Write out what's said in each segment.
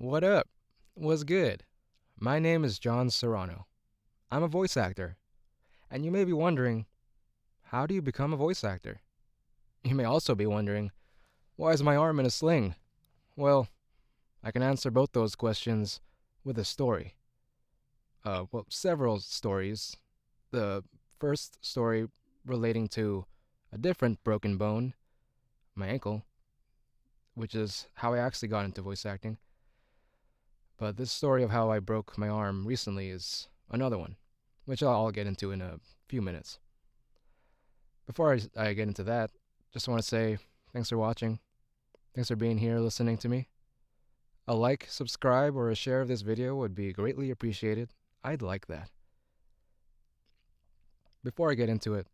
What up? What's good? My name is John Serrano. I'm a voice actor. And you may be wondering, how do you become a voice actor? You may also be wondering, why is my arm in a sling? Well, I can answer both those questions with a story. Several stories. The first story relating to a different broken bone, my ankle, which is how I actually got into voice acting. But this story of how I broke my arm recently is another one, which I'll get into in a few minutes. Before I get into that, just want to say thanks for watching. Thanks for being here listening to me. A like, subscribe, or a share of this video would be greatly appreciated. I'd like that. Before I get into it,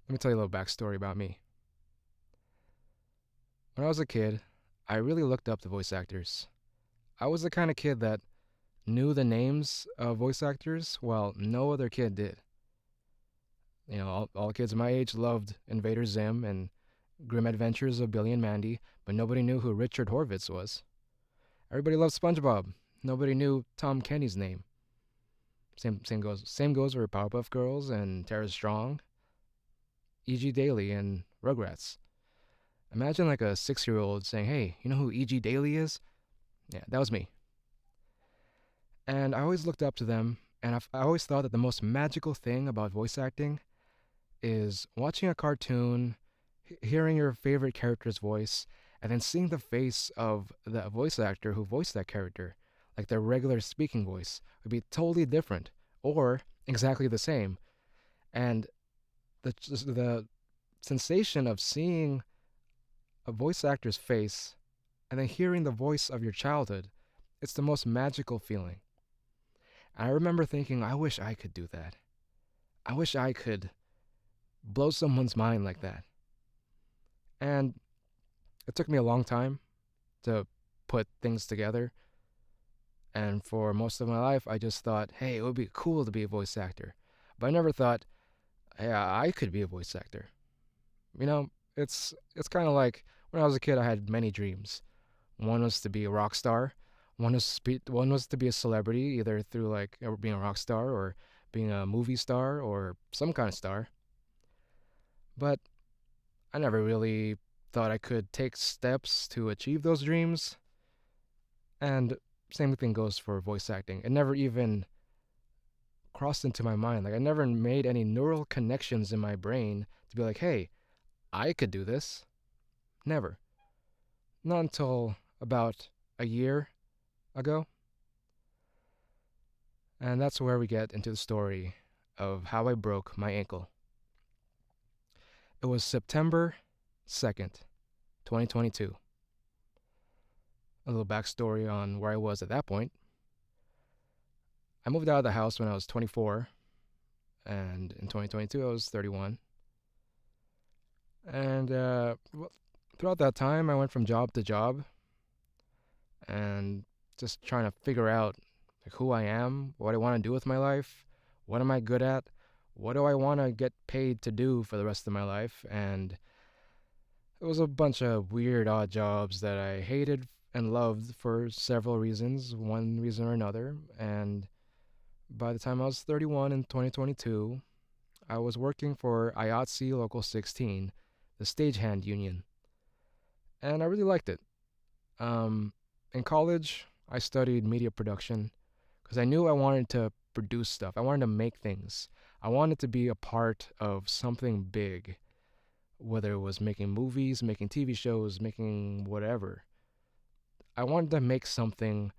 let me tell you a little backstory about me. When I was a kid, I really looked up to voice actors. I was the kind of kid that knew the names of voice actors while no other kid did. You know, all kids my age loved Invader Zim and Grim Adventures of Billy and Mandy, but nobody knew who Richard Horvitz was. Everybody loved SpongeBob. Nobody knew Tom Kenny's name. Same goes for Powerpuff Girls and Tara Strong, E.G. Daily and Rugrats. Imagine like a 6-year-old saying, "Hey, you know who E.G. Daily is?" Yeah, that was me. And I always looked up to them, and I always thought that the most magical thing about voice acting is watching a cartoon, hearing your favorite character's voice, and then seeing the face of the voice actor who voiced that character, like their regular speaking voice, would be totally different or exactly the same. And the sensation of seeing a voice actor's face and then hearing the voice of your childhood, it's the most magical feeling. And I remember thinking, I wish I could do that. I wish I could blow someone's mind like that. And it took me a long time to put things together. And for most of my life, I just thought, hey, it would be cool to be a voice actor. But I never thought, yeah, I could be a voice actor. You know, it's kind of like when I was a kid, I had many dreams. One was to be a rock star. One was to be a celebrity, either through like being a rock star or being a movie star or some kind of star. But I never really thought I could take steps to achieve those dreams. And same thing goes for voice acting. It never even crossed into my mind. Like I never made any neural connections in my brain to be like, hey, I could do this. Never. Not until about a year ago. And that's where we get into the story of how I broke my ankle. It was September 2nd, 2022. A little backstory on where I was at that point. I moved out of the house when I was 24, and in 2022 I was 31. And throughout that time, I went from job to job and just trying to figure out like who I am, what I want to do with my life, what am I good at, what do I want to get paid to do for the rest of my life. And it was a bunch of weird, odd jobs that I hated and loved for several reasons, one reason or another. And by the time I was 31 in 2022, I was working for IATSE Local 16, the stagehand union. And I really liked it. In college, I studied media production because I knew I wanted to produce stuff. I wanted to make things. I wanted to be a part of something big, whether it was making movies, making TV shows, making whatever. I wanted to make something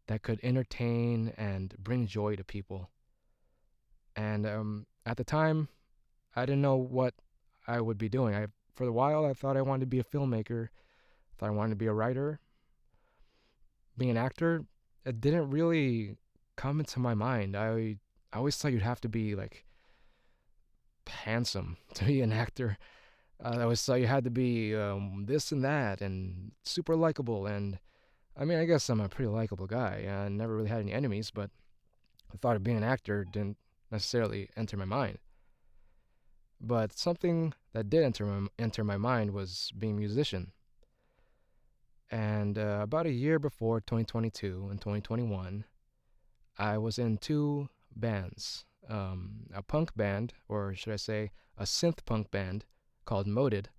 that could entertain and bring joy to people. And at the time, I didn't know what I would be doing. For a while, I thought I wanted to be a filmmaker. Thought I wanted to be a writer. Being an actor, it didn't really come into my mind. I always thought you'd have to be like handsome to be an actor. I always thought you had to be this and that and super likable. And I mean, I guess I'm a pretty likable guy. I never really had any enemies, but the thought of being an actor didn't necessarily enter my mind. But something that did enter my mind was being a musician. And about a year before 2022 and 2021, I was in two bands, a punk band, or should I say, a synth punk band called Moded.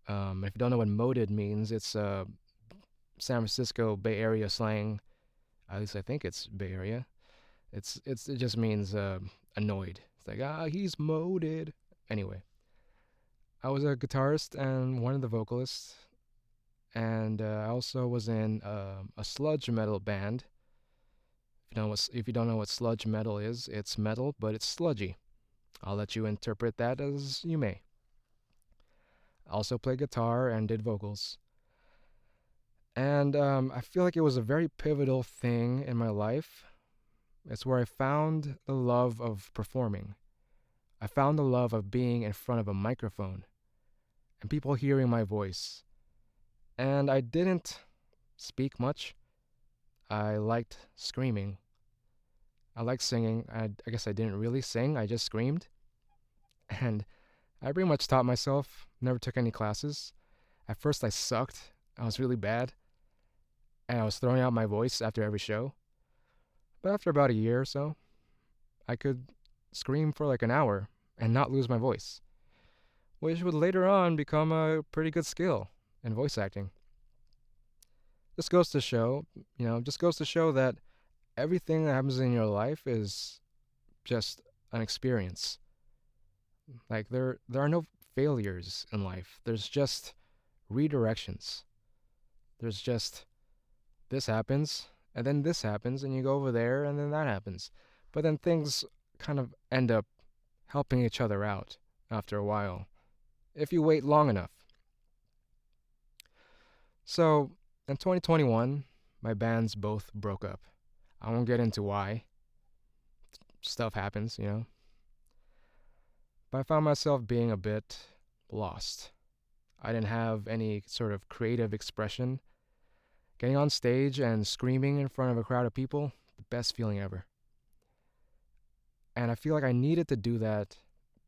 If you don't know what Moded means, it's San Francisco Bay Area slang. At least I think it's Bay Area. It just means annoyed. It's like he's moded. Anyway, I was a guitarist and one of the vocalists, and I also was in a sludge metal band. If you don't know what sludge metal is, it's metal, but it's sludgy. I'll let you interpret that as you may. I also played guitar and did vocals. And I feel like it was a very pivotal thing in my life. It's where I found the love of performing. I found the love of being in front of a microphone and people hearing my voice. And I didn't speak much. I liked screaming. I liked singing. I guess I didn't really sing, I just screamed. And I pretty much taught myself, never took any classes. At first, I sucked. I was really bad. And I was throwing out my voice after every show. But after about a year or so, I could scream for like an hour and not lose my voice, which would later on become a pretty good skill in voice acting. This goes to show, just goes to show that everything that happens in your life is just an experience. Like there are no failures in life. There's just redirections. There's just this happens, and then this happens, and you go over there, and then that happens. But then things kind of end up helping each other out after a while, if you wait long enough. So, in 2021, my bands both broke up. I won't get into why. Stuff happens. But I found myself being a bit lost. I didn't have any sort of creative expression. Getting on stage and screaming in front of a crowd of people, the best feeling ever. And I feel like I needed to do that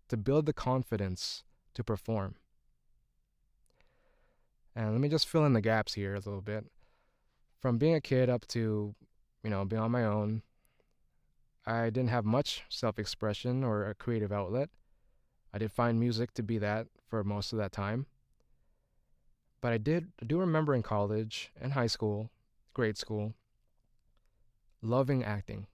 to build the confidence to perform. And let me just fill in the gaps here a little bit. From being a kid up to, being on my own, I didn't have much self-expression or a creative outlet. I did find music to be that for most of that time. But I do remember in college and high school, grade school, loving acting.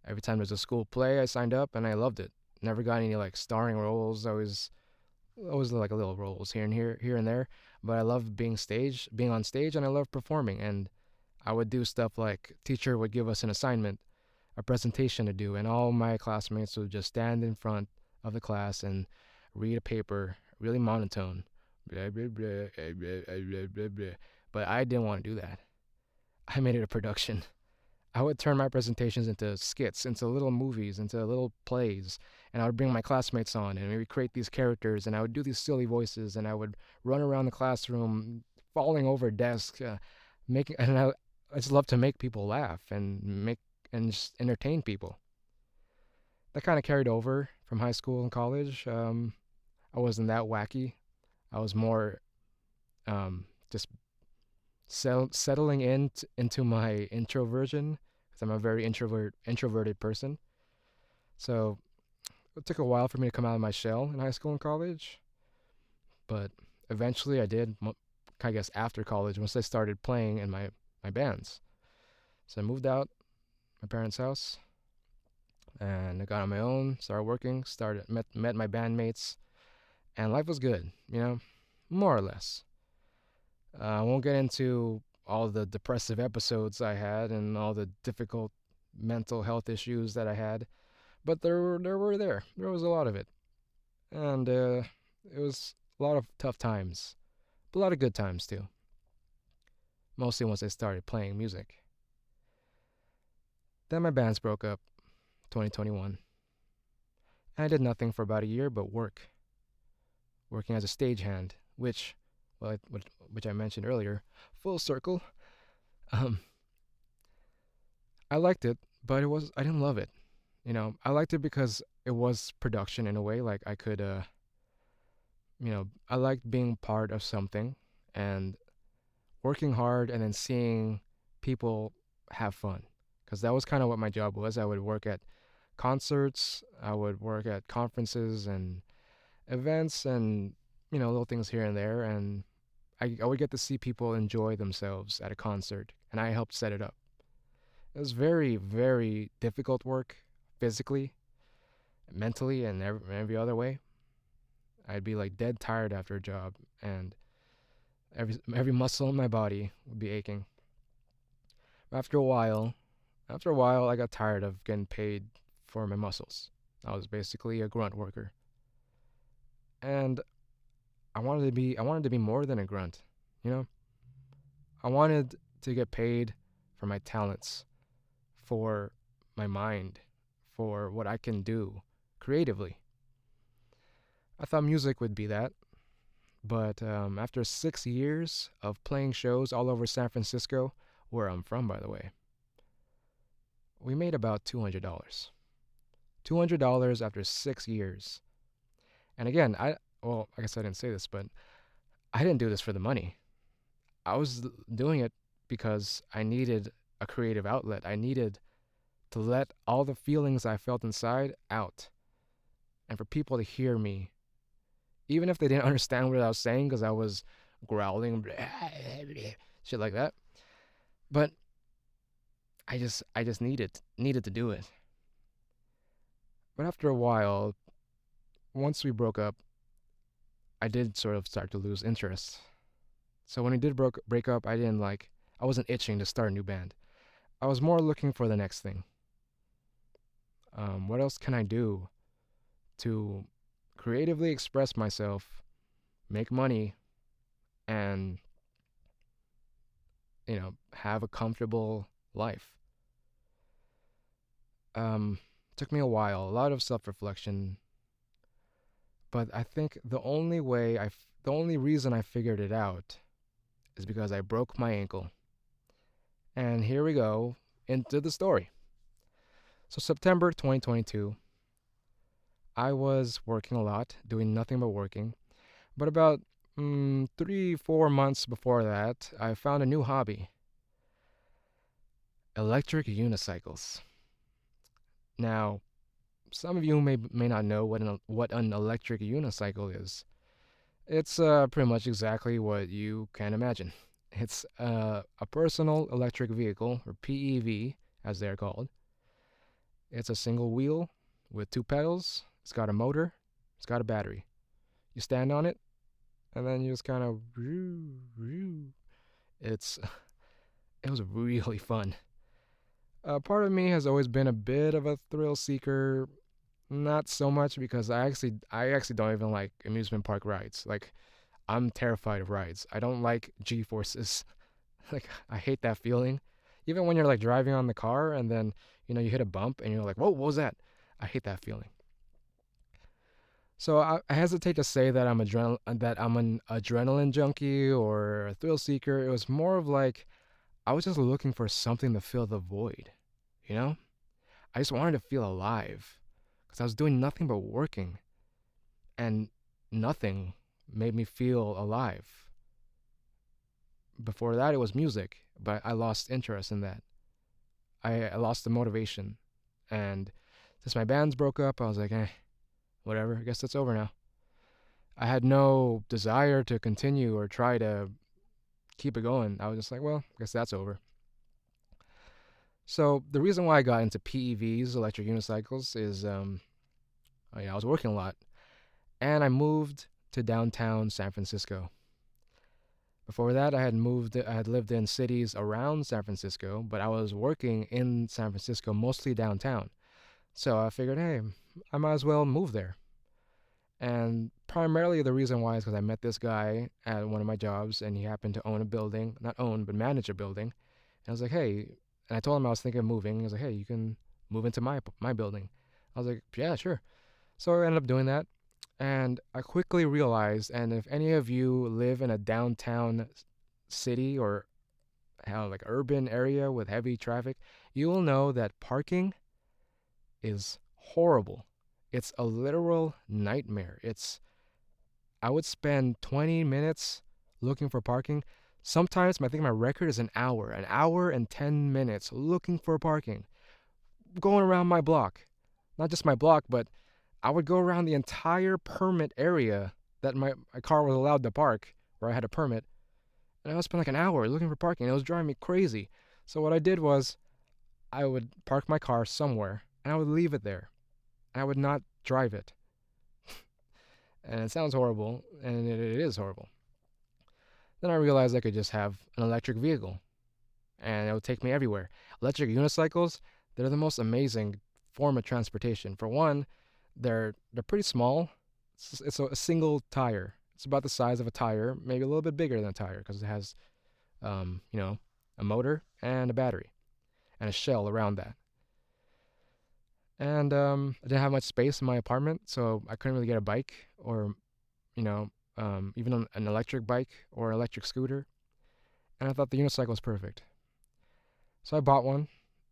Every time there's a school play, I signed up and I loved it. Never got any like starring roles. Always like a little roles here and there. But I loved being on stage, and I loved performing. And I would do stuff like teacher would give us an assignment, a presentation to do, and all my classmates would just stand in front of the class and read a paper, really monotone. Blah, blah, blah, blah, blah, blah, blah. But I didn't want to do that. I made it a production. I would turn my presentations into skits, into little movies, into little plays, and I would bring my classmates on, and we would create these characters, and I would do these silly voices, and I would run around the classroom, falling over desks, I just love to make people laugh and just entertain people. That kind of carried over from high school and college. I wasn't that wacky. I was more just settling into my introversion, because I'm a very introverted person. So it took a while for me to come out of my shell in high school and college, but eventually I did. I guess after college, once I started playing in my bands, so I moved out my parents' house, and I got on my own, started working, met my bandmates, and life was good, more or less. I won't get into all the depressive episodes I had and all the difficult mental health issues that I had, but there was a lot of it, and it was a lot of tough times, but a lot of good times too. Mostly once I started playing music. Then my bands broke up, 2021, and I did nothing for about a year but working as a stagehand, which I mentioned earlier, full circle. Um, I liked it, but I didn't love it. I liked it because it was production in a way. Like I could, I liked being part of something, and working hard and then seeing people have fun. Because that was kind of what my job was. I would work at concerts, I would work at conferences and events and, little things here and there. And I would get to see people enjoy themselves at a concert, and I helped set it up. It was very, very difficult work physically, mentally, and every other way. I'd be like dead tired after a job, and every muscle in my body would be aching. After a while, I got tired of getting paid for my muscles. I was basically a grunt worker, and I wanted to be more than a grunt. You know, I wanted to get paid for my talents, for my mind, for what I can do creatively. I thought music would be that, but after 6 years of playing shows all over San Francisco, where I'm from, by the way, we made about $200. $200 after 6 years. And again, I guess I didn't say this, but I didn't do this for the money. I was doing it because I needed a creative outlet. I needed to let all the feelings I felt inside out and for people to hear me, even if they didn't understand what I was saying because I was growling, shit like that. But I just needed to do it. But after a while, once we broke up, I did sort of start to lose interest. So when we did break up, I wasn't itching to start a new band. I was more looking for the next thing. What else can I do to creatively express myself, make money, and have a comfortable life? Took me a while, a lot of self-reflection, but I think the only reason I figured it out is because I broke my ankle. And here we go into the story. So September 2022, I was working a lot, doing nothing but working. But about 3, 4 months before that, I found a new hobby: electric unicycles. Now, some of you may not know what an electric unicycle is. It's pretty much exactly what you can imagine. It's a personal electric vehicle, or PEV, as they're called. It's a single wheel with two pedals. It's got a motor. It's got a battery. You stand on it, and then you just kind of. It's it was really fun. Part of me has always been a bit of a thrill seeker. Not so much because I actually don't even like amusement park rides. Like, I'm terrified of rides. I don't like G forces. Like, I hate that feeling. Even when you're like driving on the car and then you hit a bump and you're like, whoa, what was that? I hate that feeling. So I hesitate to say that I'm an adrenaline junkie or a thrill seeker. It was more of like I was just looking for something to fill the void. You know, I just wanted to feel alive because I was doing nothing but working, and nothing made me feel alive. Before that, it was music, but I lost interest in that. I lost the motivation, and since my bands broke up, I was like, whatever. I guess it's over now. I had no desire to continue or try to keep it going. I was just like, well, I guess that's over. So the reason why I got into PEVs, electric unicycles, is I was working a lot, and I moved to downtown San Francisco. Before that, I had lived in cities around San Francisco, but I was working in San Francisco, mostly downtown. So I figured, hey, I might as well move there. And primarily the reason why is because I met this guy at one of my jobs, and he happened to own a building, not own, but manage a building. And I was like, hey, and I told him I was thinking of moving. He was like, hey, you can move into my building. I was like, yeah, sure. So I ended up doing that. And I quickly realized, and if any of you live in a downtown city or like urban area with heavy traffic, you will know that parking is horrible. It's a literal nightmare. I would spend 20 minutes looking for parking. Sometimes I think my record is an hour and 10 minutes looking for parking, going around my block. Not just my block, but I would go around the entire permit area that my car was allowed to park, where I had a permit, and I would spend like an hour looking for parking. It was driving me crazy. So what I did was I would park my car somewhere and I would leave it there. I would not drive it. And it sounds horrible, and it is horrible. Then I realized I could just have an electric vehicle and it would take me everywhere. Electric unicycles, they're the most amazing form of transportation. For one, they're pretty small. It's a single tire. It's about the size of a tire, maybe a little bit bigger than a tire because it has, you know, a motor and a battery and a shell around that. And I didn't have much space in my apartment, so I couldn't really get a bike or, you know, even an electric bike or an electric scooter. And I thought the unicycle was perfect. So I bought one.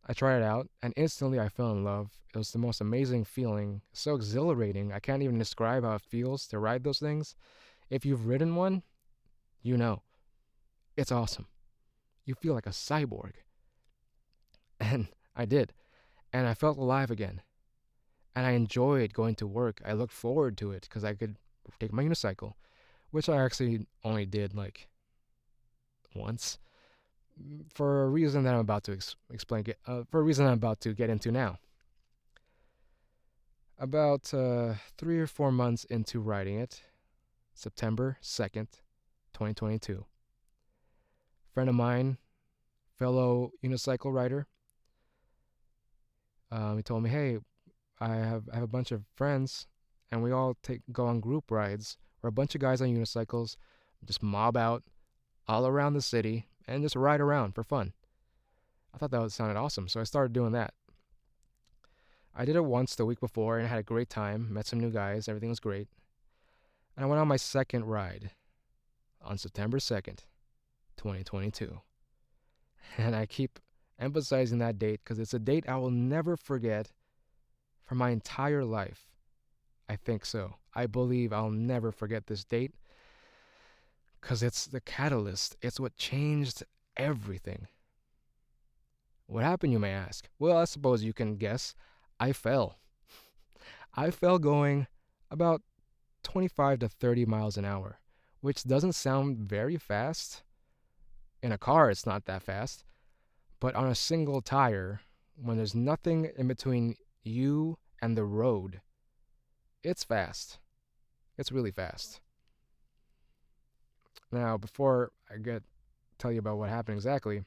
I tried it out, and instantly I fell in love. It was the most amazing feeling, so exhilarating. I can't even describe how it feels to ride those things. If you've ridden one, you know. It's awesome. You feel like a cyborg. And I did. And I felt alive again. And I enjoyed going to work. I looked forward to it because I could take my unicycle, which I actually only did like once for a reason that I'm about to explain. For a reason I'm about to get into now. About 3 or 4 months into writing it, September 2nd, 2022. Friend of mine, fellow unicycle rider, he told me, "Hey, I have a bunch of friends, and we all go on group rides. We're a bunch of guys on unicycles, just mob out all around the city and just ride around for fun." I thought that sounded awesome, so I started doing that. I did it once the week before and had a great time. Met some new guys, everything was great. And I went on my second ride on September 2nd, 2022. And I keep emphasizing that date because it's a date I will never forget for my entire life. I think so. I believe I'll never forget this date because it's the catalyst. It's what changed everything. What happened, you may ask? Well, I suppose you can guess. I fell. I fell going about 25 to 30 miles an hour, which doesn't sound very fast. In a car, it's not that fast. But on a single tire, when there's nothing in between you and the road, it's fast. It's really fast. Now, before I tell you about what happened exactly,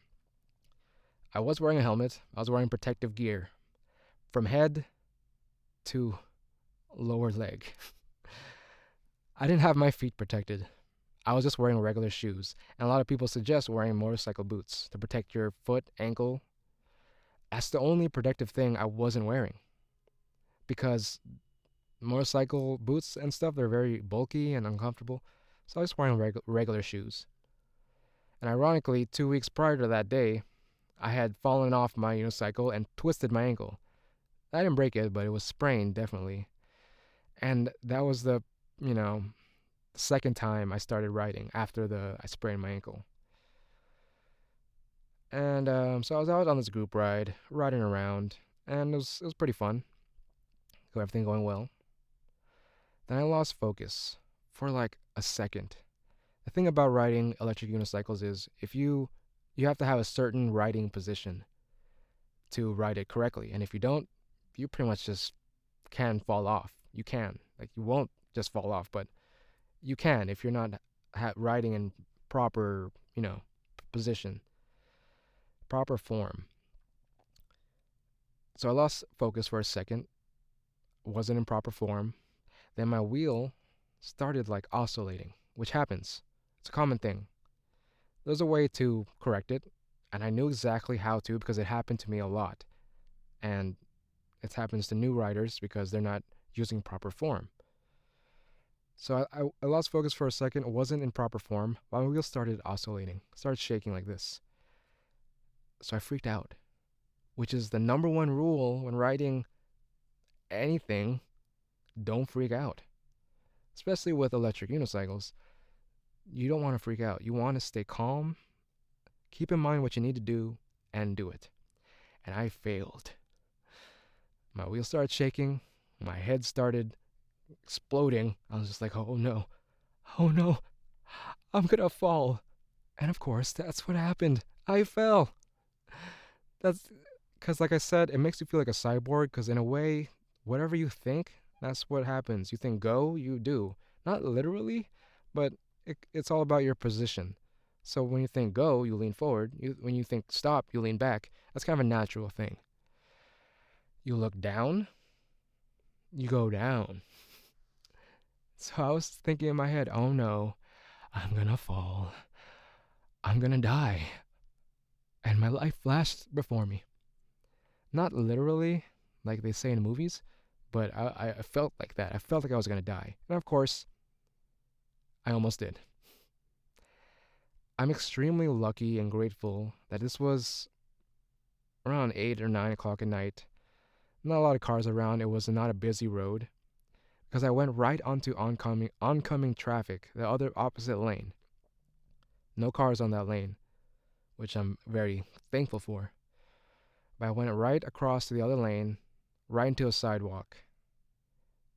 I was wearing a helmet. I was wearing protective gear from head to lower leg. I didn't have my feet protected. I was just wearing regular shoes. And a lot of people suggest wearing motorcycle boots to protect your foot, ankle. That's the only protective thing I wasn't wearing. Because motorcycle boots and stuff, they're very bulky and uncomfortable. So I was wearing regular shoes. And ironically, 2 weeks prior to that day, I had fallen off my unicycle and twisted my ankle. I didn't break it, but it was sprained, definitely. And that was the, you know, second time I started riding after I sprained my ankle. And so I was out on this group ride, riding around, and it was pretty fun. Everything going well. Then I lost focus for like a second. The thing about riding electric unicycles is you have to have a certain riding position to ride it correctly, and if you don't, you pretty much just can fall off. You can, like, you won't just fall off, but you can if you're not riding in proper, position, proper form. So I lost focus for a second, wasn't in proper form. Then my wheel started like oscillating, which happens. It's a common thing. There's a way to correct it, and I knew exactly how to because it happened to me a lot. And it happens to new riders because they're not using proper form. So I lost focus for a second, wasn't in proper form. My wheel started oscillating, started shaking like this. So I freaked out, which is the number one rule when riding anything: don't freak out. Especially with electric unicycles. You don't want to freak out. You want to stay calm, keep in mind what you need to do, and do it. And I failed. My wheels started shaking, my head started exploding. I was just like, oh no, I'm gonna fall. And of course, that's what happened. I fell. That's because, like I said, it makes you feel like a cyborg because, in a way, whatever you think, that's what happens. You think go, you do. Not literally, but it's all about your position. So when you think go, you lean forward. When you think stop, you lean back. That's kind of a natural thing. You look down, you go down. So I was thinking in my head, oh no, I'm gonna fall. I'm gonna die. And my life flashed before me. Not literally, like they say in movies, but I felt like that. I felt like I was gonna die. And of course, I almost did. I'm extremely lucky and grateful that this was around 8 or 9 o'clock at night. Not a lot of cars around. It was not a busy road because I went right onto oncoming traffic, the other opposite lane. No cars on that lane, which I'm very thankful for. But I went right across to the other lane, right into a sidewalk.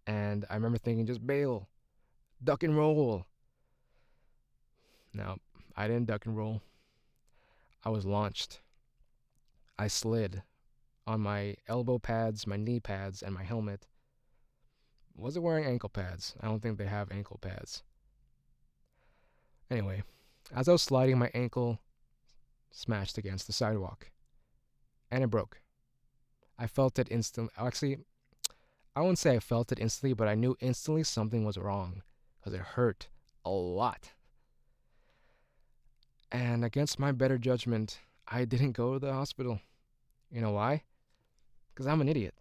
And I remember thinking, just bail, duck and roll. No, I didn't duck and roll. I was launched. I slid on my elbow pads, my knee pads, and my helmet. Wasn't wearing ankle pads. I don't think they have ankle pads. Anyway, as I was sliding, my ankle smashed against the sidewalk. And it broke. I felt it instantly. Actually, I wouldn't say I felt it instantly, but I knew instantly something was wrong because it hurt a lot. And against my better judgment, I didn't go to the hospital. You know why? Because I'm an idiot.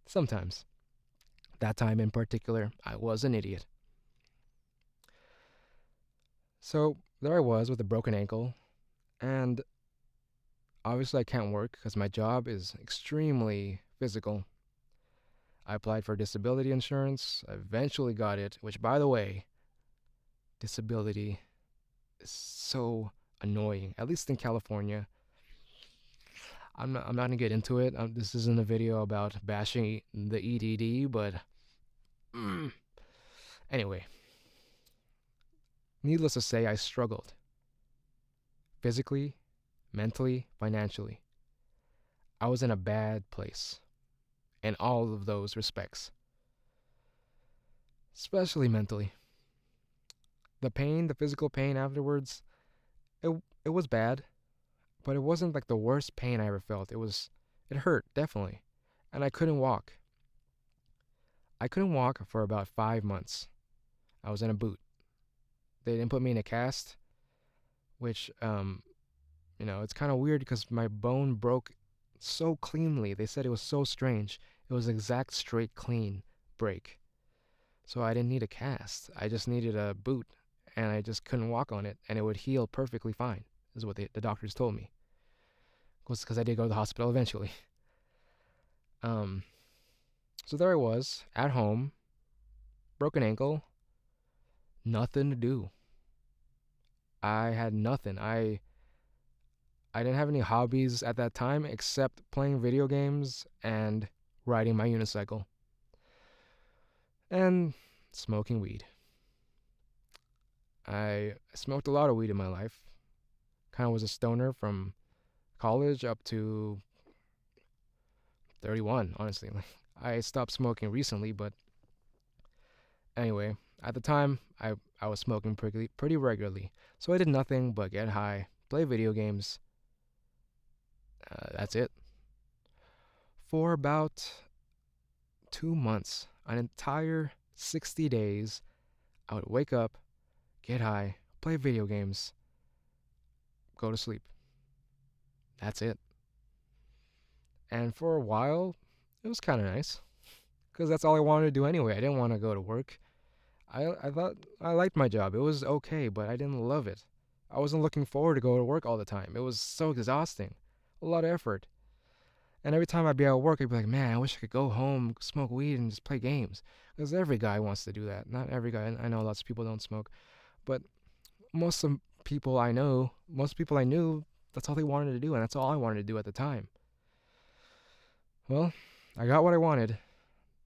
Sometimes. That time in particular, I was an idiot. So there I was with a broken ankle, and obviously I can't work because my job is extremely physical. I applied for disability insurance. I eventually got it, which, by the way, disability is so annoying, at least in California. I'm not gonna get into it. This isn't a video about bashing the EDD, but anyway, needless to say, I struggled physically, mentally, financially. I was in a bad place in all of those respects, especially mentally. The pain, the physical pain afterwards, it it was bad, but it wasn't like the worst pain I ever felt. It hurt definitely, and I couldn't walk. I couldn't walk for about 5 months. I was in a boot. They didn't put me in a cast, which it's kind of weird because my bone broke so cleanly. They said it was so strange. It was exact straight clean break. So I didn't need a cast. I just needed a boot, and I just couldn't walk on it, and it would heal perfectly fine. Is what the doctors told me. Because I did go to the hospital eventually. Um, so there I was at home, broken ankle, nothing to do. I had nothing. I didn't have any hobbies at that time except playing video games and riding my unicycle and smoking weed. I smoked a lot of weed in my life. Kind of was a stoner from college up to 31, honestly. I stopped smoking recently, but anyway, at the time, I was smoking pretty regularly. So I did nothing but get high, play video games. That's it. For about 2 months, an entire 60 days, I would wake up, get high, play video games, go to sleep. That's it. And for a while, it was kind of nice because that's all I wanted to do anyway. I didn't want to go to work. I thought I liked my job. It was okay, but I didn't love it. I wasn't looking forward to go to work all the time. It was so exhausting. A lot of effort. And every time I'd be at work, I'd be like, man, I wish I could go home, smoke weed, and just play games. Because every guy wants to do that. Not every guy. I know lots of people don't smoke. But most of people I know, most people I knew, that's all they wanted to do, and that's all I wanted to do at the time. Well, I got what I wanted.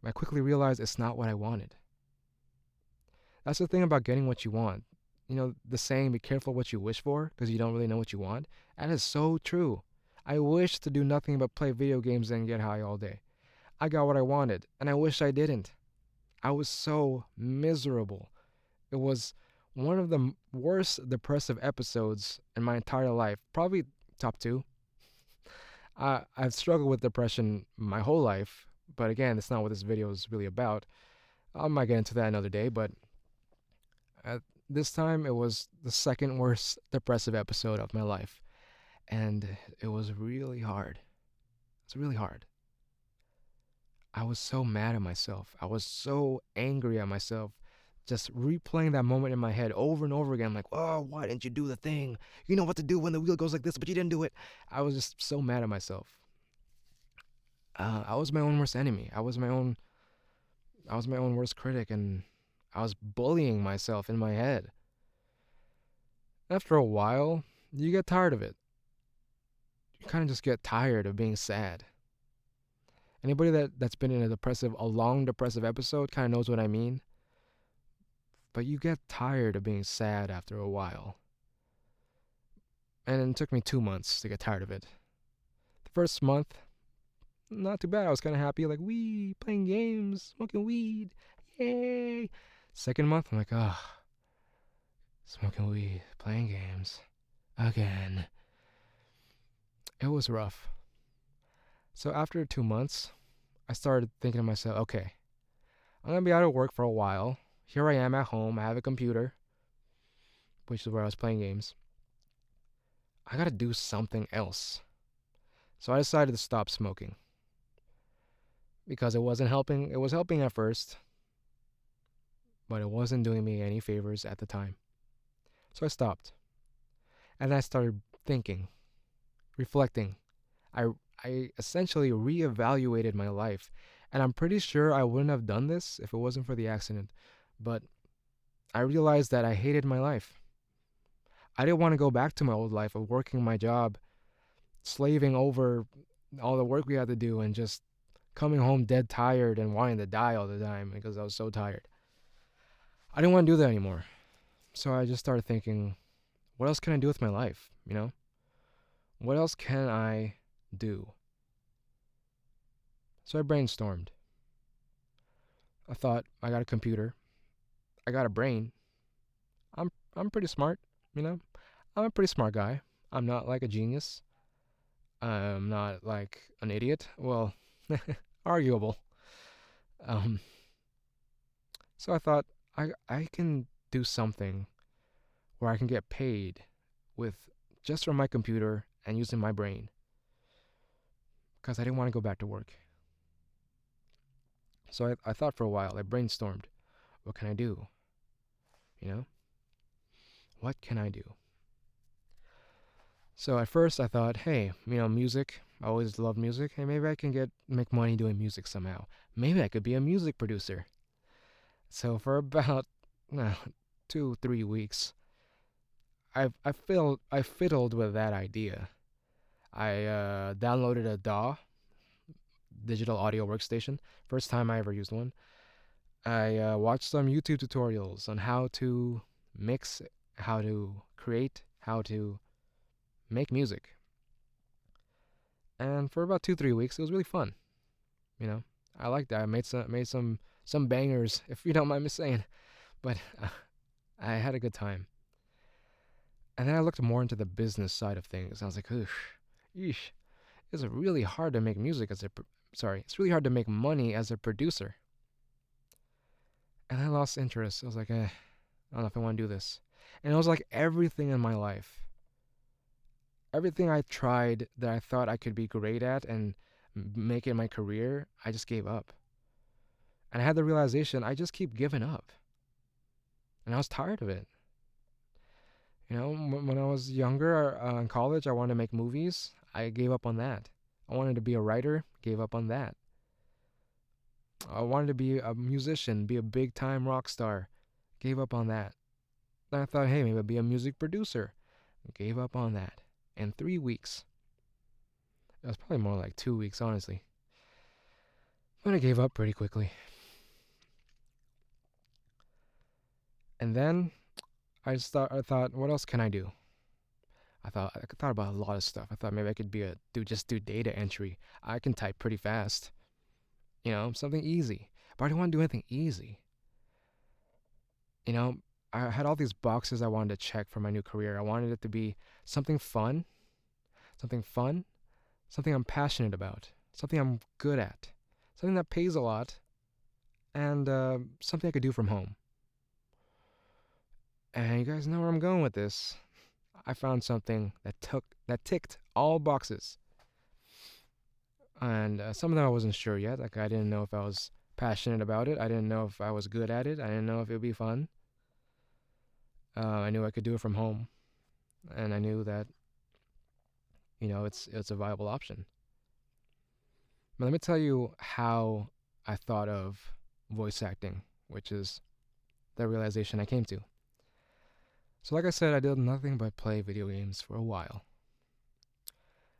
I quickly realized it's not what I wanted. That's the thing about getting what you want. You know, the saying, be careful what you wish for, because you don't really know what you want. That is so true. I wish to do nothing but play video games and get high all day. I got what I wanted, and I wish I didn't. I was so miserable. It was one of the worst depressive episodes in my entire life. Probably top two. I've struggled with depression my whole life, but again, it's not what this video is really about. I might get into that another day, but at this time, it was the second worst depressive episode of my life, and it was really hard. It's really hard. I was so mad at myself. I was so angry at myself. Just replaying that moment in my head over and over again. I'm like, oh, why didn't you do the thing? You know what to do when the wheel goes like this, but you didn't do it. I was just so mad at myself. I was my own worst enemy. I was my own worst critic, and I was bullying myself in my head. After a while, you get tired of it. You kind of just get tired of being sad. Anybody that's been in a long depressive episode kind of knows what I mean. But you get tired of being sad after a while. And it took me 2 months to get tired of it. The first month, not too bad. I was kind of happy, like, wee, playing games, smoking weed, yay. Second month, I'm like, oh, smoking weed, playing games, again. It was rough. So after 2 months, I started thinking to myself, okay, I'm going to be out of work for a while. Here I am at home. I have a computer, which is where I was playing games. I got to do something else. So I decided to stop smoking. Because it wasn't helping. It was helping at first, but it wasn't doing me any favors at the time. So I stopped. And I started thinking, reflecting. I essentially reevaluated my life. And I'm pretty sure I wouldn't have done this if it wasn't for the accident. But I realized that I hated my life. I didn't want to go back to my old life of working my job, slaving over all the work we had to do, and just coming home dead tired and wanting to die all the time because I was so tired. I didn't want to do that anymore. So I just started thinking, what else can I do with my life? You know? What else can I do? So I brainstormed. I thought, I got a computer. I got a brain. I'm pretty smart, you know? I'm a pretty smart guy. I'm not like a genius. I'm not like an idiot. Well, arguable. Um, so I thought I can do something where I can get paid with just from my computer and using my brain because I didn't want to go back to work. So I thought for a while. I brainstormed. What can I do? You know? What can I do? So at first I thought, hey, you know, music. I always loved music. Hey, maybe I can make money doing music somehow. Maybe I could be a music producer. So for about 2-3 weeks, I fiddled with that idea. I downloaded a DAW, digital audio workstation. First time I ever used one. I watched some YouTube tutorials on how to mix, how to create, how to make music. And for about 2-3 weeks, it was really fun. You know, I liked that. I made some bangers, if you don't mind me saying. But I had a good time. And then I looked more into the business side of things. I was like, yeesh, it's really hard to make music as a it's really hard to make money as a producer. And I lost interest. I was like, I don't know if I want to do this. And it was like everything in my life. Everything I tried that I thought I could be great at and make it my career, I just gave up. And I had the realization I just keep giving up. And I was tired of it. You know, when I was younger in college, I wanted to make movies. I gave up on that. I wanted to be a writer, gave up on that. I wanted to be a musician, be a big time rock star, gave up on that. I thought, hey, maybe I'll be a music producer. Gave up on that in 3 weeks. It was probably more like 2 weeks, honestly. But I gave up pretty quickly. And then I thought, what else can I do? I thought about a lot of stuff. I thought maybe I could just do data entry. I can type pretty fast. Something easy. But I didn't want to do anything easy. You know, I had all these boxes I wanted to check for my new career. I wanted it to be something fun, something fun, something I'm passionate about, something I'm good at, something that pays a lot, and something I could do from home. And you guys know where I'm going with this. I found something that ticked all boxes, and some of them I wasn't sure yet. Like I didn't know if I was passionate about it. I didn't know if I was good at it. I didn't know if it would be fun. I knew I could do it from home, and I knew that it's a viable option. But let me tell you how I thought of voice acting, which is the realization I came to. So, like I said, I did nothing but play video games for a while.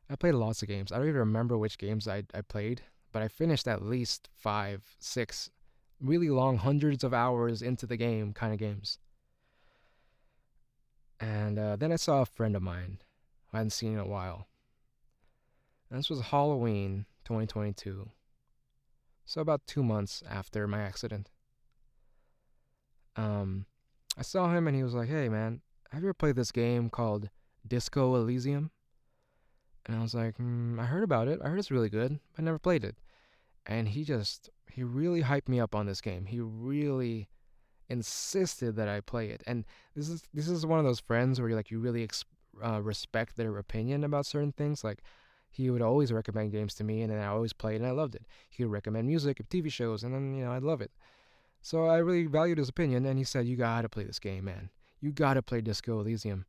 I played lots of games. I don't even remember which games I played, but I finished at least 5, 6 really long, hundreds of hours into the game kind of games. And then I saw a friend of mine who I hadn't seen in a while. And this was Halloween 2022. So about 2 months after my accident. Um, I saw him and he was like, "Hey man, have you ever played this game called Disco Elysium?" And I was like, I heard about it. I heard it's really good. I never played it. And he really hyped me up on this game. He really insisted that I play it. And this is one of those friends where you really respect their opinion about certain things. Like he would always recommend games to me, and then I always played, and I loved it. He would recommend music, TV shows, and then I'd love it. So I really valued his opinion, and he said, "You gotta play this game, man. You gotta play Disco Elysium.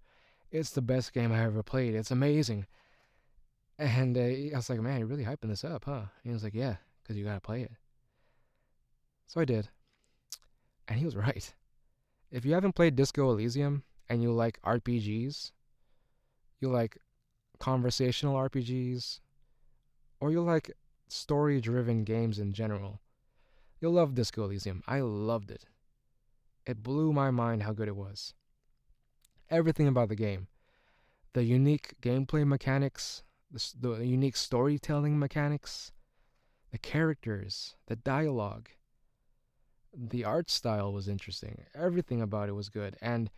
It's the best game I ever played. It's amazing." And I was like, "Man, you're really hyping this up, huh?" And he was like, "Yeah, because you gotta play it." So I did, and he was right. If you haven't played Disco Elysium and you like RPGs, you like conversational RPGs, or you like story-driven games in general, you'll love Disco Elysium. I loved it. It blew my mind how good it was. Everything about the game, the unique gameplay mechanics, the unique storytelling mechanics, the characters, the dialogue, the art style was interesting. Everything about it was good. And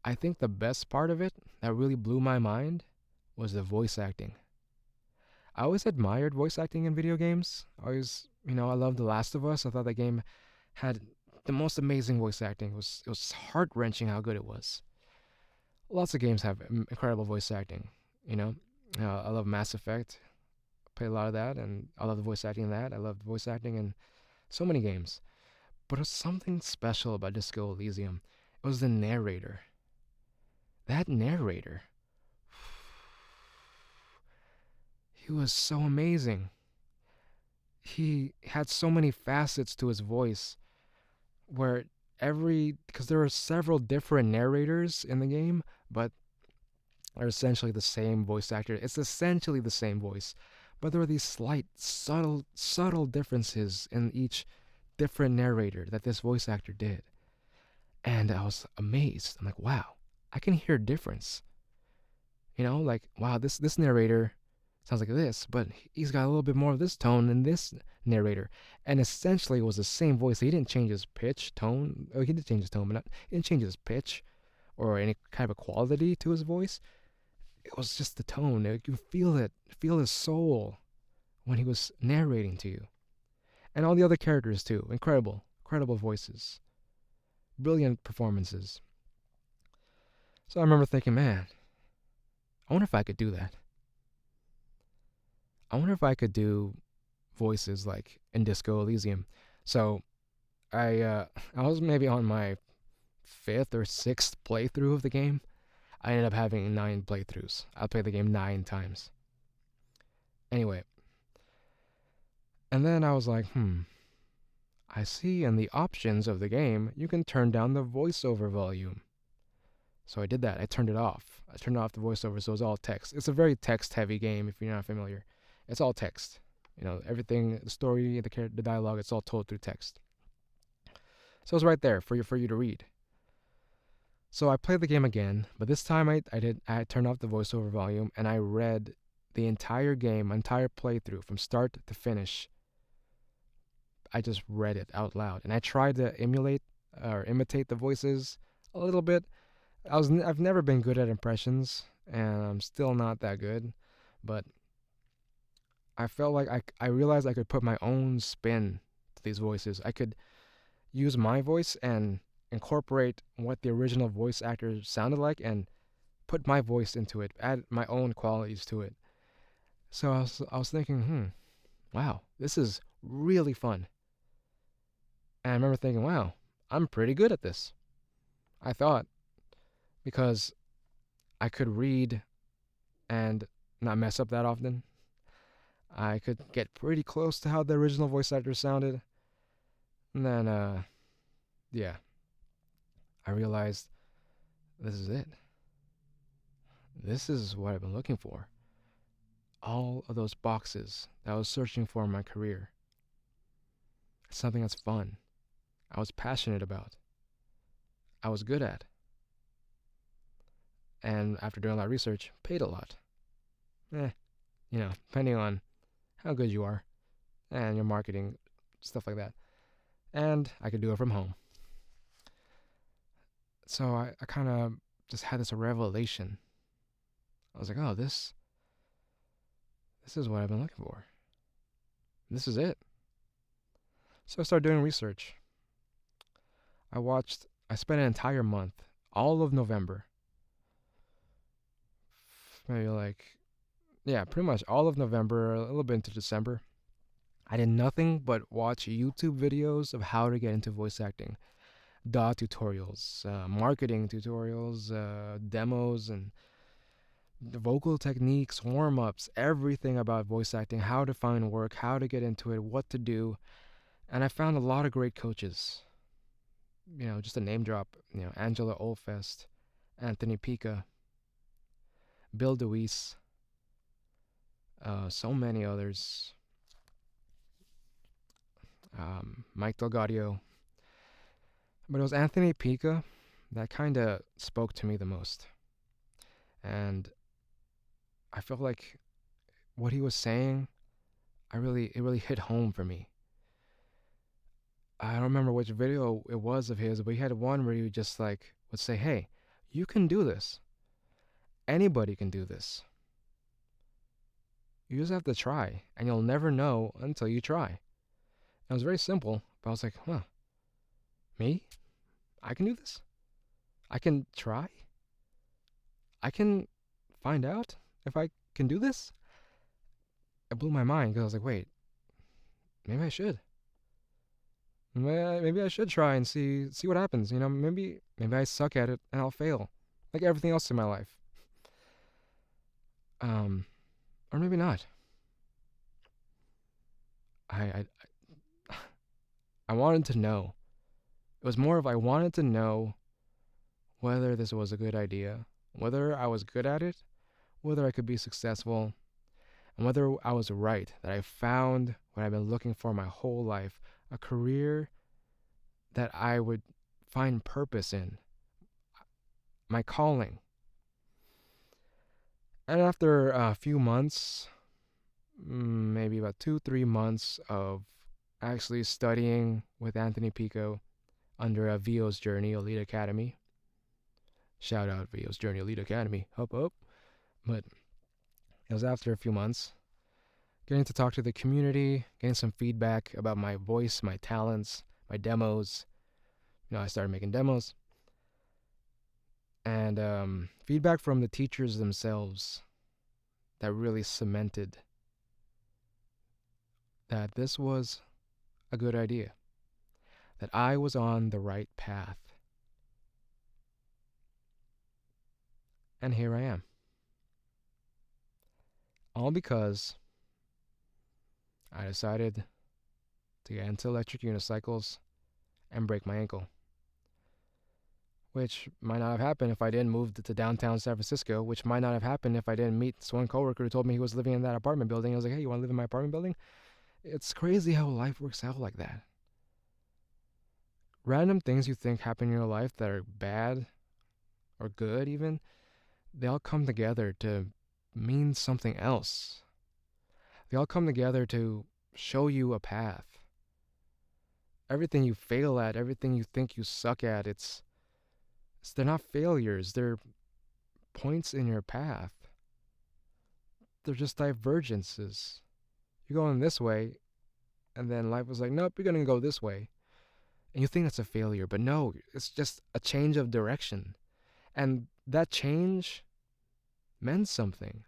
I think the best part of it that really blew my mind was the voice acting. I always admired voice acting in video games. I loved The Last of Us. I thought that game had the most amazing voice acting. It was heart wrenching how good it was. Lots of games have incredible voice acting. You know, I love Mass Effect. Played a lot of that, and I love the voice acting in that. I love voice acting in so many games. But it was something special about Disco Elysium. It was the narrator. That narrator. He was so amazing. He had so many facets to his voice where because there are several different narrators in the game, but are essentially the same voice actor. It's essentially the same voice, but there are these slight, subtle differences in each different narrator that this voice actor did. And I was amazed. I'm like, wow, I can hear a difference. Like, wow, this narrator sounds like this, but he's got a little bit more of this tone than this narrator. And essentially, it was the same voice. He didn't change his pitch, tone. Oh, he did change his tone, but he didn't change his pitch or any kind of a quality to his voice. It was just the tone. You could feel his soul when he was narrating to you. And all the other characters, too. Incredible voices. Brilliant performances. So I remember thinking, man, I wonder if I could do that. I wonder if I could do voices like in Disco Elysium. So I was maybe on my fifth or sixth playthrough of the game. I ended up having 9 playthroughs. I played the game 9 times. Anyway, and then I was like, I see in the options of the game you can turn down the voiceover volume. So I did that. I turned it off. I turned off the voiceover, so it was all text. It's a very text-heavy game. If you're not familiar, it's all text. Everything, the story, the dialogue, it's all told through text. So it's right there for you to read. So I played the game again, but this time I turned off the voiceover volume and I read the entire game, entire playthrough from start to finish. I just read it out loud, and I tried to emulate or imitate the voices a little bit. I've never been good at impressions, and I'm still not that good, but I felt like I realized I could put my own spin to these voices. I could use my voice and incorporate what the original voice actor sounded like and put my voice into it, add my own qualities to it. So I was thinking, wow, this is really fun. And I remember thinking, wow, I'm pretty good at this. I thought, because I could read and not mess up that often. I could get pretty close to how the original voice actor sounded. And then, yeah, I realized this is it. This is what I've been looking for. All of those boxes that I was searching for in my career. It's something that's fun. I was passionate about. I was good at. And after doing a lot of research, paid a lot. Depending on how good you are and your marketing, stuff like that. And I could do it from home. So I kind of just had this revelation. I was like, oh, this is what I've been looking for. This is it. So I started doing research. I spent an entire month, all of November. Maybe pretty much all of November, a little bit into December. I did nothing but watch YouTube videos of how to get into voice acting. DAW tutorials, marketing tutorials, demos, and vocal techniques, warm-ups, everything about voice acting, how to find work, how to get into it, what to do. And I found a lot of great coaches. Just a name drop, Angela Olfest, Anthony Pica, Bill DeWeese, so many others, Mike Delgadio. But it was Anthony Pica that kind of spoke to me the most. And I felt like what he was saying, it really hit home for me. I don't remember which video it was of his, but he had one where he just would say, hey, you can do this. Anybody can do this. You just have to try, and you'll never know until you try. And it was very simple, but I was like, me? I can do this? I can try? I can find out if I can do this? It blew my mind because I was like, wait, maybe I should. Maybe I should try and see what happens. Maybe I suck at it and I'll fail, like everything else in my life. Or maybe not. I I wanted to know. It was more of I wanted to know whether this was a good idea, whether I was good at it, whether I could be successful, and whether I was right that I found what I've been looking for my whole life, a career that I would find purpose in, my calling. And after a few months, maybe about 2-3 months of actually studying with Anthony Pico under a VO's Journey Elite Academy. Shout out VO's Journey Elite Academy. Up. But it was after a few months getting to talk to the community, getting some feedback about my voice, my talents, my demos. I started making demos. And feedback from the teachers themselves that really cemented that this was a good idea, that I was on the right path. And here I am. All because I decided to get into electric unicycles and break my ankle. which might not have happened if I didn't move to downtown San Francisco, which might not have happened if I didn't meet this one coworker who told me he was living in that apartment building. I was like, hey, you want to live in my apartment building? It's crazy how life works out like that. Random things you think happen in your life that are bad or good, even, they all come together to mean something else. They all come together to show you a path. Everything you fail at, everything you think you suck at, they're not failures, they're points in your path. They're just divergences. You're going this way, and then life was like, nope, you're gonna go this way. And you think that's a failure, but no, it's just a change of direction. And that change meant something.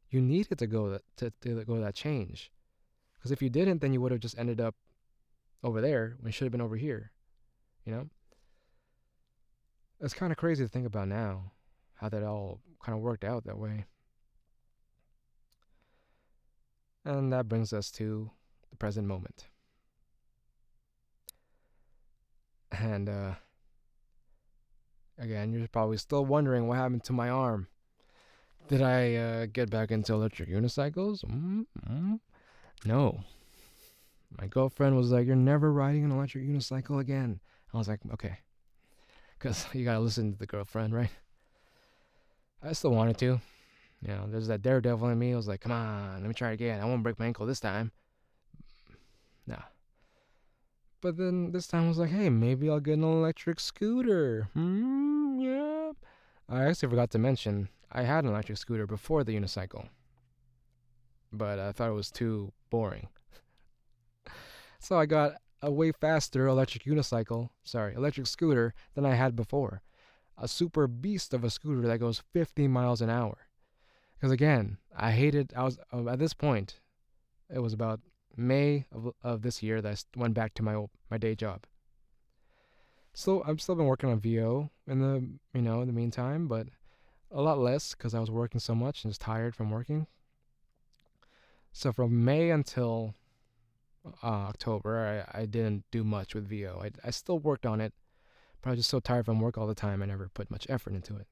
You needed to go to go that change. Because if you didn't, then you would have just ended up over there when it should have been over here. You know? It's kind of crazy to think about now, how that all kind of worked out that way. And that brings us to the present moment. And again, you're probably still wondering what happened to my arm. Did I get back into electric unicycles? No. My girlfriend was like, you're never riding an electric unicycle again. I was like, okay. Because you gotta listen to the girlfriend, right? I still wanted to. You know, there's that daredevil in me. I was like, come on, let me try it again. I won't break my ankle this time. Nah. But then this time I was like, hey, maybe I'll get an electric scooter. Yeah. I actually forgot to mention, I had an electric scooter before the unicycle. But I thought it was too boring. So I got a way faster electric scooter than I had before. A super beast of a scooter that goes 50 miles an hour. Because again, I was, at this point, it was about May of this year that I went back to my day job. So I've still been working on VO in the meantime, but a lot less because I was working so much and just tired from working. So from May until October, I didn't do much with VO. I still worked on it, but I was just so tired from work all the time, I never put much effort into it.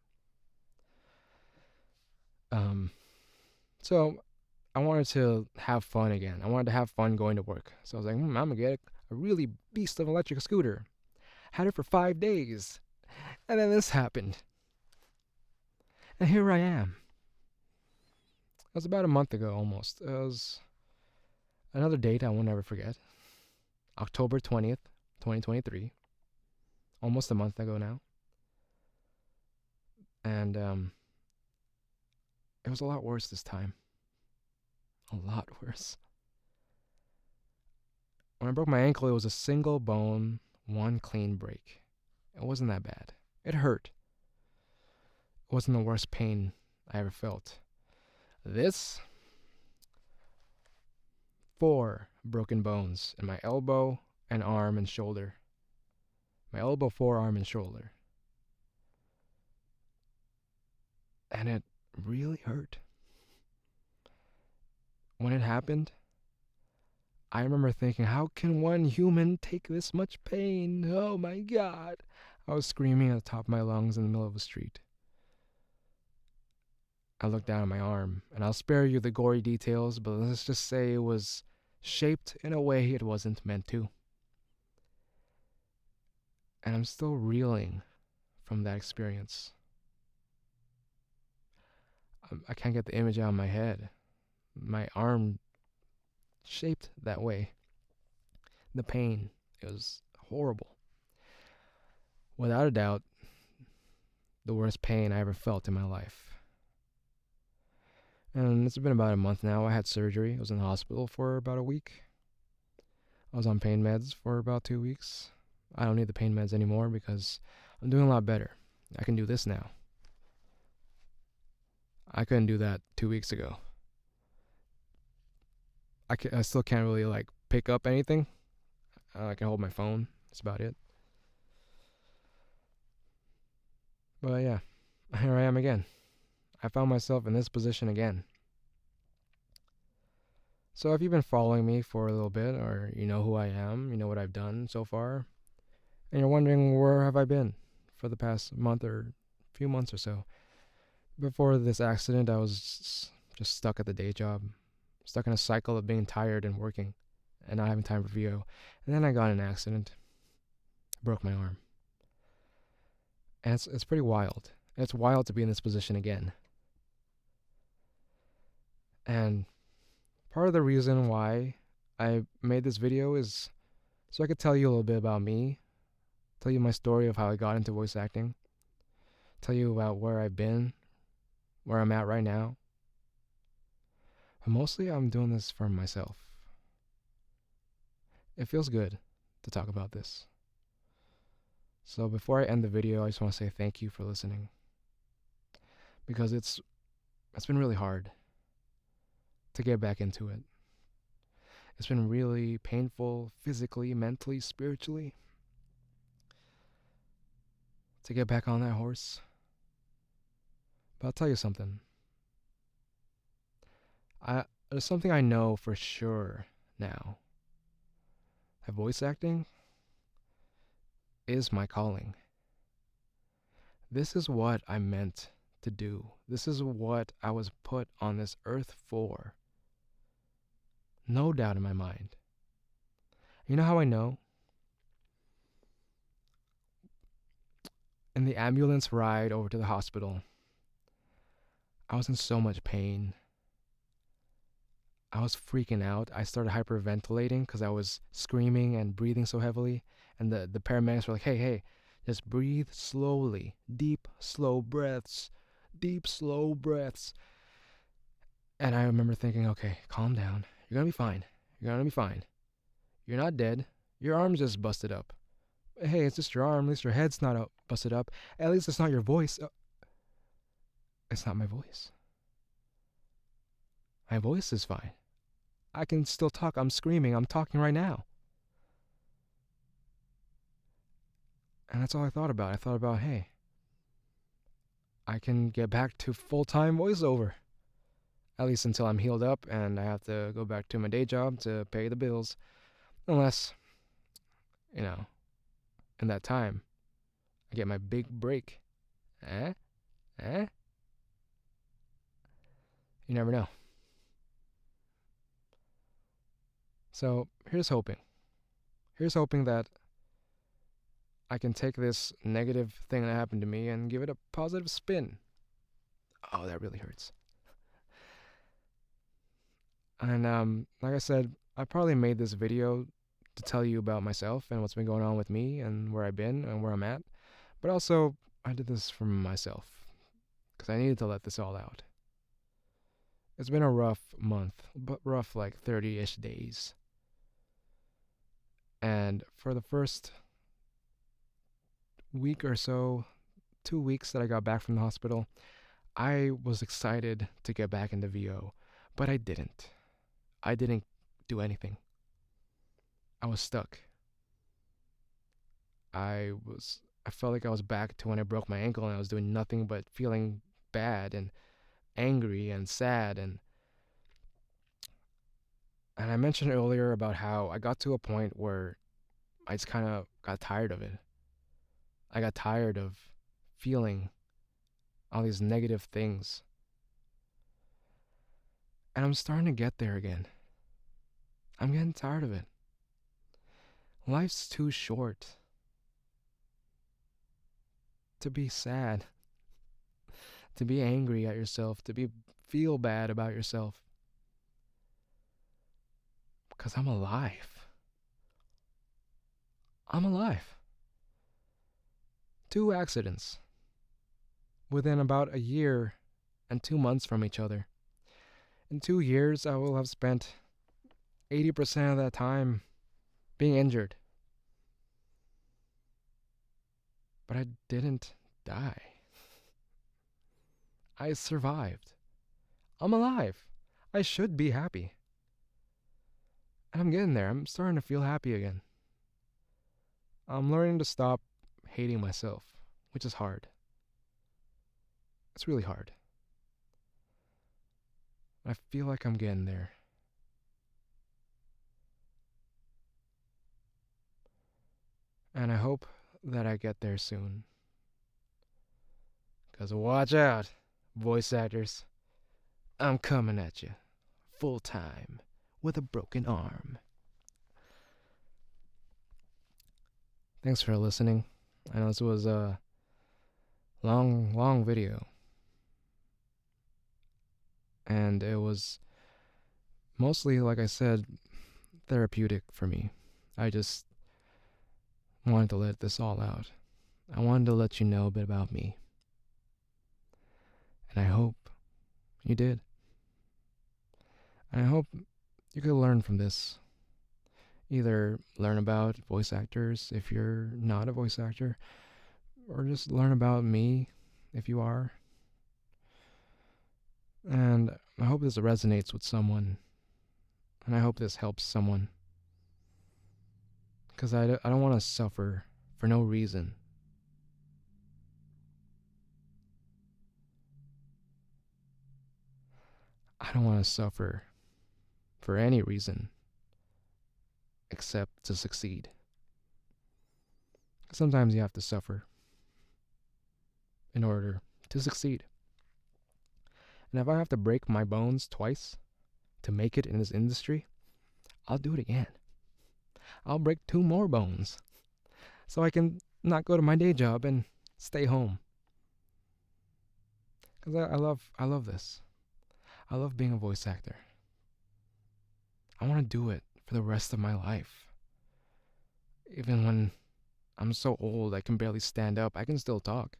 So I wanted to have fun again. I wanted to have fun going to work. So I was like, I'm gonna get a really beast of electric scooter. Had it for 5 days, and then this happened, and here I am. It was about a month ago, almost. It was another date I won't ever forget. October 20th, 2023. Almost a month ago now. And it was a lot worse this time. A lot worse. When I broke my ankle, it was a single bone, one clean break. It wasn't that bad. It hurt. It wasn't the worst pain I ever felt. This, 4 broken bones in my elbow and arm and shoulder. My elbow, forearm, and shoulder. And it really hurt. When it happened, I remember thinking, how can one human take this much pain? Oh my God. I was screaming at the top of my lungs in the middle of the street. I looked down at my arm, and I'll spare you the gory details, but let's just say it was shaped in a way it wasn't meant to. And I'm still reeling from that experience. I can't get the image out of my head. My arm shaped that way. The pain, it was horrible. Without a doubt, the worst pain I ever felt in my life. And it's been about a month now. I had surgery. I was in the hospital for about a week. I was on pain meds for about 2 weeks. I don't need the pain meds anymore because I'm doing a lot better. I can do this now. I couldn't do that 2 weeks ago. I still can't really pick up anything. I can hold my phone. That's about it. But yeah, here I am again. I found myself in this position again. So if you've been following me for a little bit, or you know who I am, you know what I've done so far, and you're wondering where have I been for the past month or few months or so. Before this accident, I was just stuck at the day job, stuck in a cycle of being tired and working and not having time for VO. And then I got in an accident, broke my arm. And it's pretty wild. It's wild to be in this position again. And part of the reason why I made this video is so I could tell you a little bit about me, tell you my story of how I got into voice acting, tell you about where I've been, where I'm at right now. But mostly I'm doing this for myself. It feels good to talk about this. So before I end the video, I just want to say thank you for listening. Because it's been really hard to get back into it. It's been really painful physically, mentally, spiritually to get back on that horse. But I'll tell you something. There's something I know for sure now. That voice acting is my calling. This is what I meant to do. This is what I was put on this earth for. No doubt in my mind. You know how I know? In the ambulance ride over to the hospital, I was in so much pain. I was freaking out. I started hyperventilating because I was screaming and breathing so heavily. And the paramedics were like, hey, just breathe slowly. Deep, slow breaths. Deep, slow breaths. And I remember thinking, okay, calm down. You're going to be fine. You're going to be fine. You're not dead. Your arm's just busted up. Hey, it's just your arm. At least your head's not busted up. At least it's not your voice. It's not my voice. My voice is fine. I can still talk. I'm screaming. I'm talking right now. And that's all I thought about. I thought about, hey, I can get back to full-time voiceover. At least until I'm healed up and I have to go back to my day job to pay the bills. Unless, in that time, I get my big break. Eh? You never know. So, here's hoping. Here's hoping that I can take this negative thing that happened to me and give it a positive spin. Oh, that really hurts. And like I said, I probably made this video to tell you about myself and what's been going on with me and where I've been and where I'm at. But also, I did this for myself because I needed to let this all out. It's been a rough month, but rough like 30-ish days. And for the first week or so, 2 weeks that I got back from the hospital, I was excited to get back into VO, but I didn't. I didn't do anything. I was stuck. I felt like I was back to when I broke my ankle and I was doing nothing but feeling bad and angry and sad and I mentioned earlier about how I got to a point where I just kind of got tired of it. I got tired of feeling all these negative things. And I'm starting to get there again. I'm getting tired of it. Life's too short to be sad, to be angry at yourself, to feel bad about yourself. Because I'm alive. I'm alive. 2 accidents within about a year and 2 months from each other. In 2 years, I will have spent 80% of that time being injured. But I didn't die. I survived. I'm alive. I should be happy. And I'm getting there. I'm starting to feel happy again. I'm learning to stop hating myself, which is hard. It's really hard. I feel like I'm getting there. And I hope that I get there soon. 'Cause watch out, voice actors. I'm coming at you, full time, with a broken arm. Thanks for listening. I know this was a long video, and it was mostly, like I said, therapeutic for me. I just wanted to let this all out. I wanted to let you know a bit about me. And I hope you did. And I hope you could learn from this. Either learn about voice actors if you're not a voice actor, or just learn about me if you are. And I hope this resonates with someone. And I hope this helps someone. Because I don't want to suffer for no reason. I don't want to suffer for any reason except to succeed. Sometimes you have to suffer in order to succeed. And if I have to break my bones twice to make it in this industry, I'll do it again. I'll break 2 more bones so I can not go to my day job and stay home. Because I love this. I love being a voice actor. I want to do it for the rest of my life. Even when I'm so old I can barely stand up, I can still talk.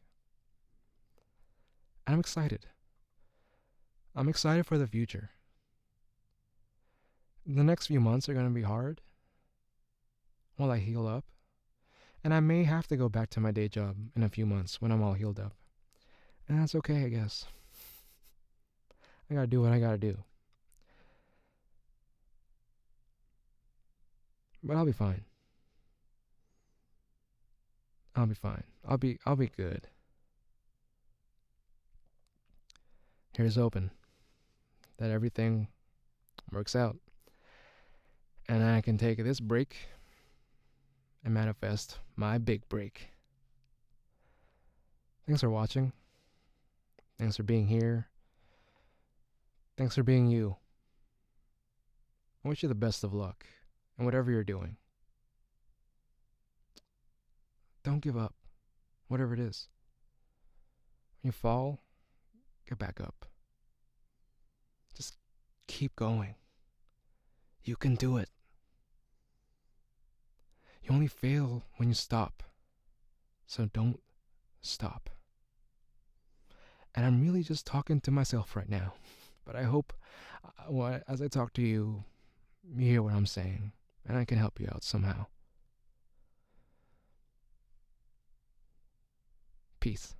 And I'm excited. I'm excited for the future. The next few months are going to be hard while I heal up. And I may have to go back to my day job in a few months when I'm all healed up. And that's okay, I guess. I gotta do what I gotta do. But I'll be fine. I'll be fine. I'll be good. Here's hoping that everything works out. And I can take this break and manifest my big break. Thanks for watching. Thanks for being here. Thanks for being you. I wish you the best of luck in whatever you're doing. Don't give up, whatever it is. When you fall, get back up. Just keep going. You can do it. You only fail when you stop. So don't stop. And I'm really just talking to myself right now. But I hope as I talk to you, you hear what I'm saying. And I can help you out somehow. Peace.